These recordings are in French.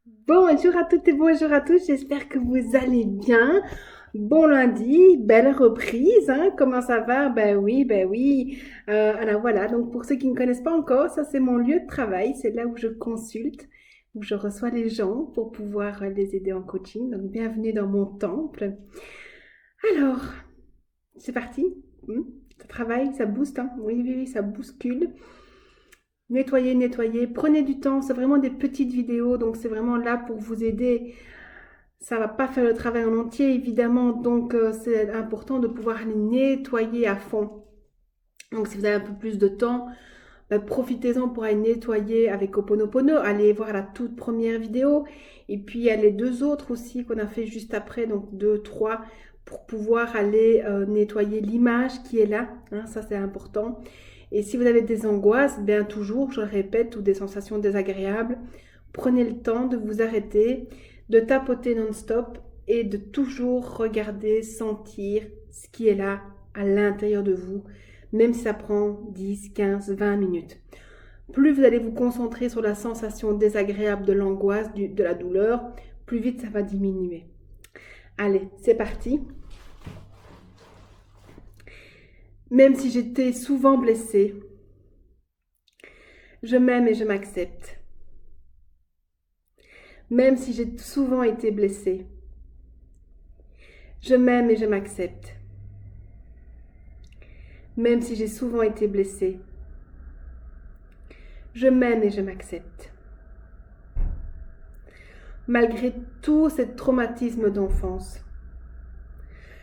Bonjour à toutes et bonjour à tous, j'espère que vous allez bien. Bon lundi, belle reprise, hein. Comment ça va? Ben oui. Alors voilà, donc pour ceux qui ne connaissent pas encore, ça c'est mon lieu de travail, c'est là où je consulte, où je reçois les gens pour pouvoir les aider en coaching. Donc bienvenue dans mon temple. Alors, c'est parti. Hmm. Ça travaille, ça booste, hein. Oui, oui, oui, ça bouscule. Nettoyez, nettoyez, prenez du temps, c'est vraiment des petites vidéos, donc c'est vraiment là pour vous aider. Ça va pas faire le travail en entier, évidemment, donc c'est important de pouvoir les nettoyer à fond. Donc si vous avez un peu plus de temps, profitez-en pour aller nettoyer avec Ho'oponopono. Allez voir la toute première vidéo et puis il y a les deux autres aussi qu'on a fait juste après, donc deux, trois, pour pouvoir aller nettoyer l'image qui est là. Hein, ça c'est important. Et si vous avez des angoisses, bien toujours, je le répète, ou des sensations désagréables, prenez le temps de vous arrêter, de tapoter non-stop et de toujours regarder, sentir ce qui est là à l'intérieur de vous, même si ça prend 10, 15, 20 minutes. Plus vous allez vous concentrer sur la sensation désagréable de l'angoisse, de la douleur, plus vite ça va diminuer. Allez, c'est parti. Même si j'étais souvent blessée, je m'aime et je m'accepte. Même si j'ai souvent été blessée, je m'aime et je m'accepte. Même si j'ai souvent été blessée, je m'aime et je m'accepte. Malgré tout ce traumatisme d'enfance,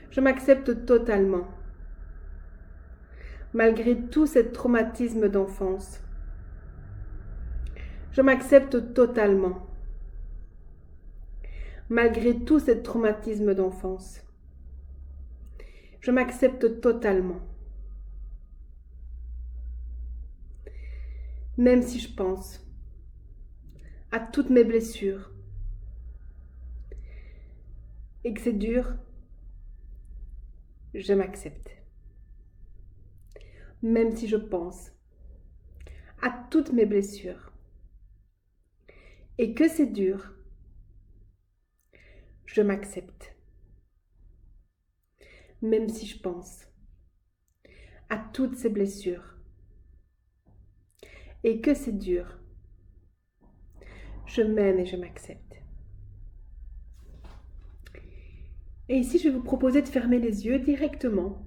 je m'accepte totalement. Malgré tout ce traumatisme d'enfance, je m'accepte totalement. Malgré tout ce traumatisme d'enfance, je m'accepte totalement. Même si je pense à toutes mes blessures et que c'est dur, je m'accepte. Même si je pense à toutes mes blessures et que c'est dur, je m'accepte. Même si je pense à toutes ces blessures et que c'est dur, je m'aime et je m'accepte. Et ici, je vais vous proposer de fermer les yeux directement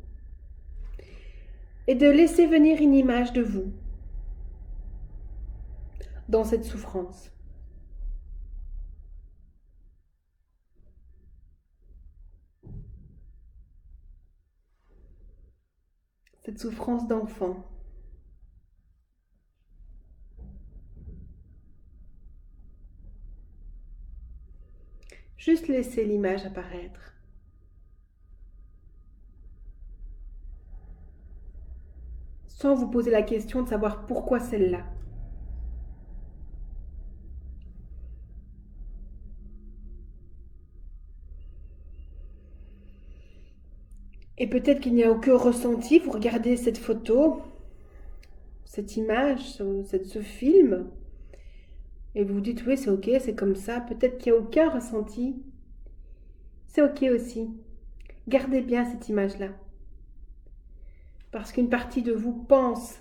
et de laisser venir une image de vous dans cette souffrance. Cette souffrance d'enfant. Juste laisser l'image apparaître. Sans vous poser la question de savoir pourquoi celle-là. Et peut-être qu'il n'y a aucun ressenti, vous regardez cette photo, cette image, ce film, et vous vous dites oui c'est ok, c'est comme ça, peut-être qu'il n'y a aucun ressenti, c'est ok aussi. Gardez bien cette image-là, parce qu'une partie de vous pense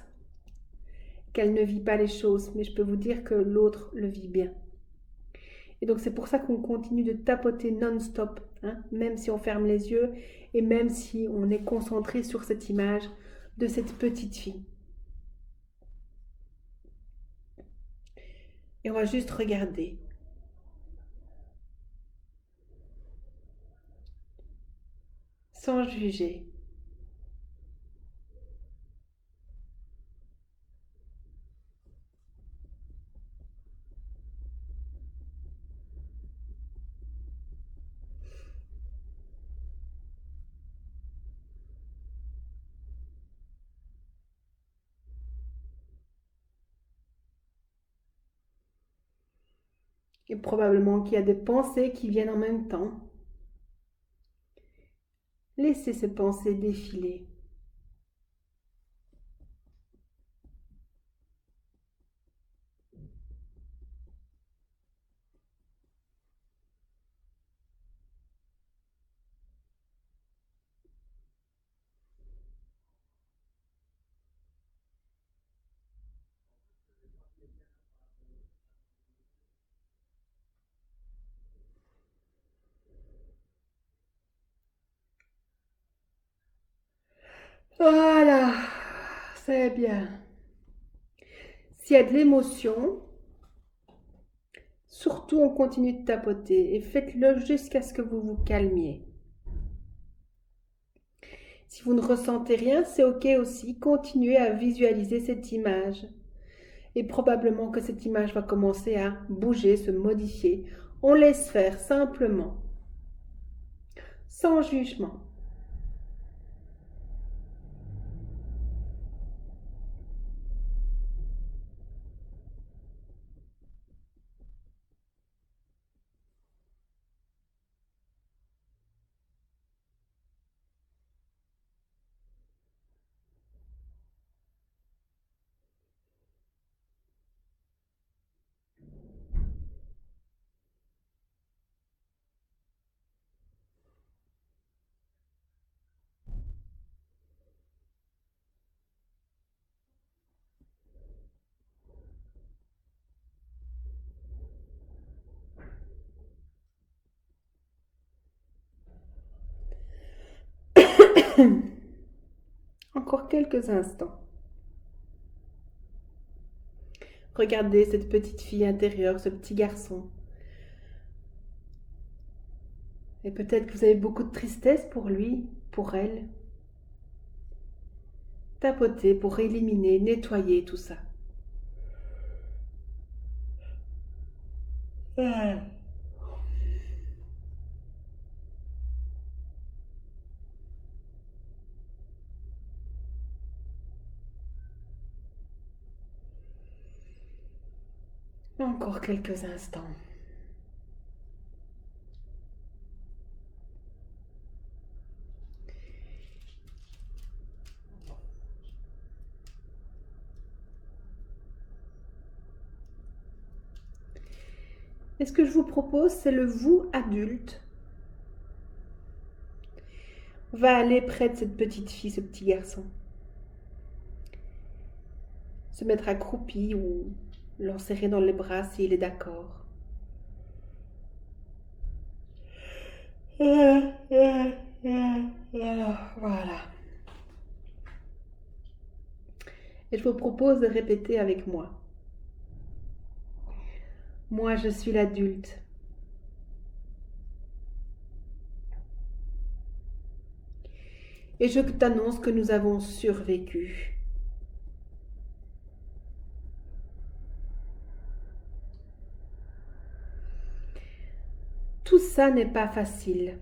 qu'elle ne vit pas les choses, mais je peux vous dire que l'autre le vit bien. Et donc c'est pour ça qu'on continue de tapoter non-stop, hein, même si on ferme les yeux et même si on est concentré sur cette image de cette petite fille. Et on va juste regarder, sans juger. Et probablement qu'il y a des pensées qui viennent en même temps. Laissez ces pensées défiler. Voilà, c'est bien. S'il y a de l'émotion, surtout on continue de tapoter et faites-le jusqu'à ce que vous vous calmiez. Si vous ne ressentez rien, c'est ok aussi. Continuez à visualiser cette image. Et probablement que cette image va commencer à bouger, se modifier. On laisse faire simplement, sans jugement. Encore quelques instants. Regardez cette petite fille intérieure, ce petit garçon. Et peut-être que vous avez beaucoup de tristesse pour lui, pour elle. Tapotez pour éliminer, nettoyer tout ça. Encore quelques instants. Et ce que je vous propose, c'est le vous adulte va aller près de cette petite fille, ce petit garçon. Se mettre accroupi ou l'enserrer dans les bras s'il est d'accord. Voilà. Et je vous propose de répéter avec moi. Moi, je suis l'adulte. Et je t'annonce que nous avons survécu. Tout ça n'est pas facile.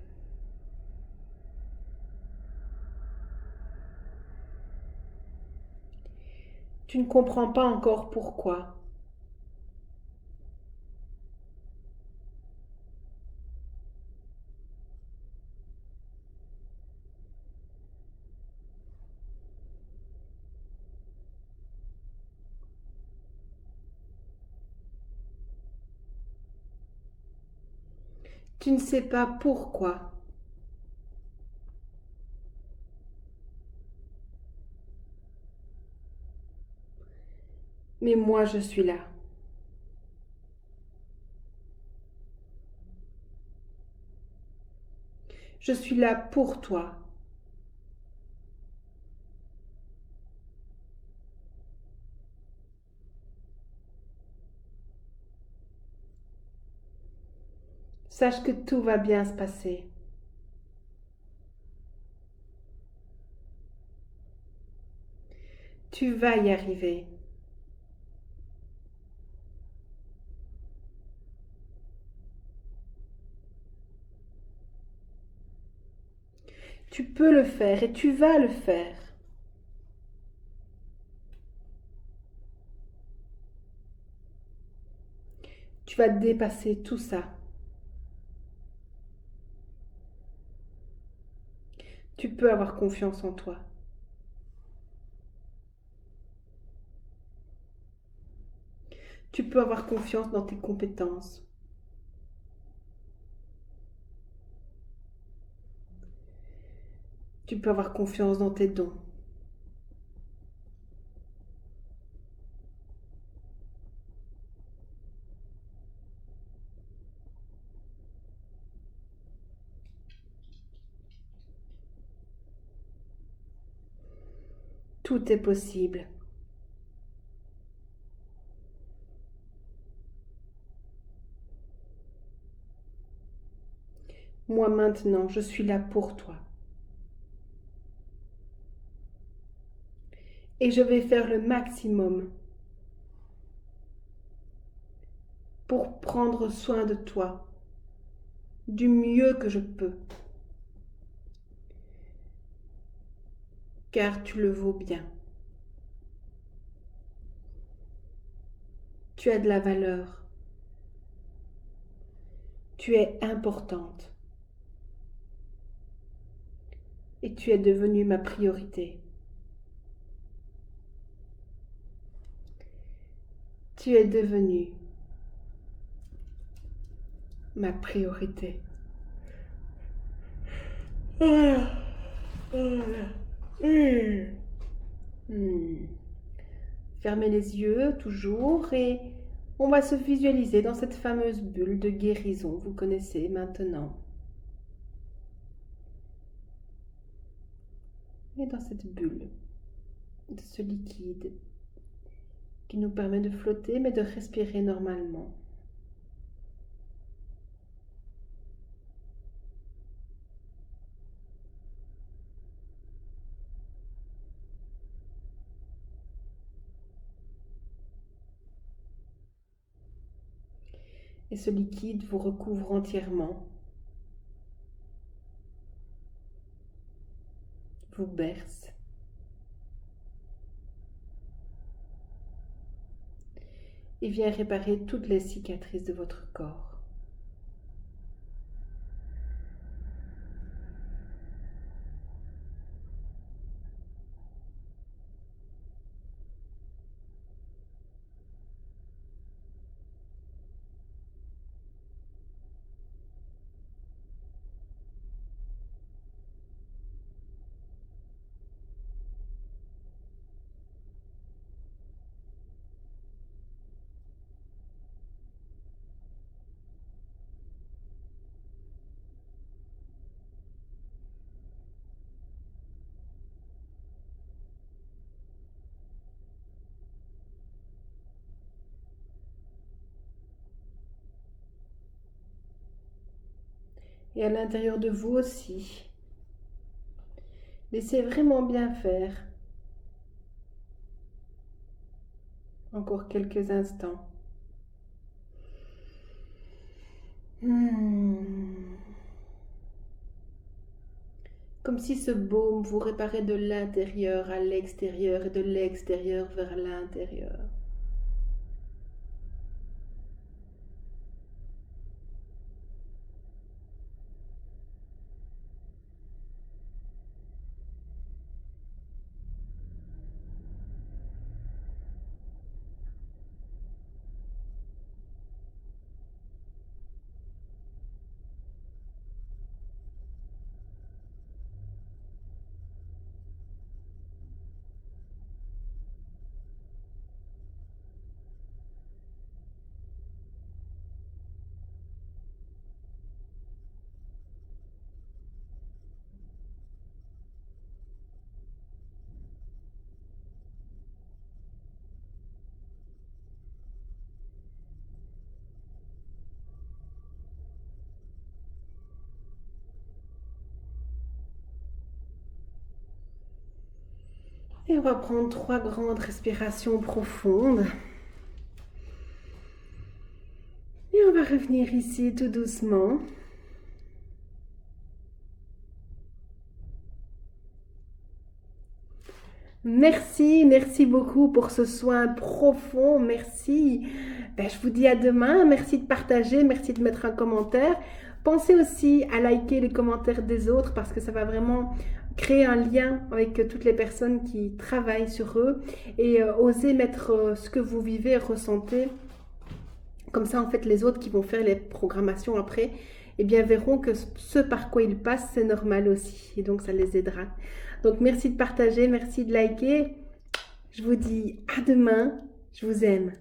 Tu ne comprends pas encore pourquoi. Tu ne sais pas pourquoi. Mais moi, je suis là. Je suis là pour toi. Sache que tout va bien se passer. Tu vas y arriver. Tu peux le faire et tu vas le faire. Tu vas dépasser tout ça. Tu peux avoir confiance en toi. Tu peux avoir confiance dans tes compétences. Tu peux avoir confiance dans tes dons. Tout est possible. Moi maintenant, je suis là pour toi. Et je vais faire le maximum pour prendre soin de toi du mieux que je peux. Car tu le vaux bien. Tu as de la valeur. Tu es importante. Et tu es devenue ma priorité. Tu es devenue ma priorité. Voilà. Voilà. Fermez les yeux toujours et on va se visualiser dans cette fameuse bulle de guérison, vous connaissez maintenant. Et dans cette bulle de ce liquide qui nous permet de flotter mais de respirer normalement. Et ce liquide vous recouvre entièrement, vous berce. Et vient réparer toutes les cicatrices de votre corps. Et à l'intérieur de vous aussi. Laissez vraiment bien faire. Encore quelques instants. Comme si ce baume vous réparait de l'intérieur à l'extérieur et de l'extérieur vers l'intérieur. Et on va prendre 3 grandes respirations profondes. Et on va revenir ici tout doucement. Merci, merci beaucoup pour ce soin profond. Merci. Je vous dis à demain. Merci de partager, merci de mettre un commentaire. Pensez aussi à liker les commentaires des autres parce que ça va vraiment créer un lien avec toutes les personnes qui travaillent sur eux et osez mettre ce que vous vivez et ressentez. Comme ça, en fait, les autres qui vont faire les programmations après, eh bien, verront que ce par quoi ils passent, c'est normal aussi. Et donc, ça les aidera. Donc, merci de partager, merci de liker. Je vous dis à demain. Je vous aime.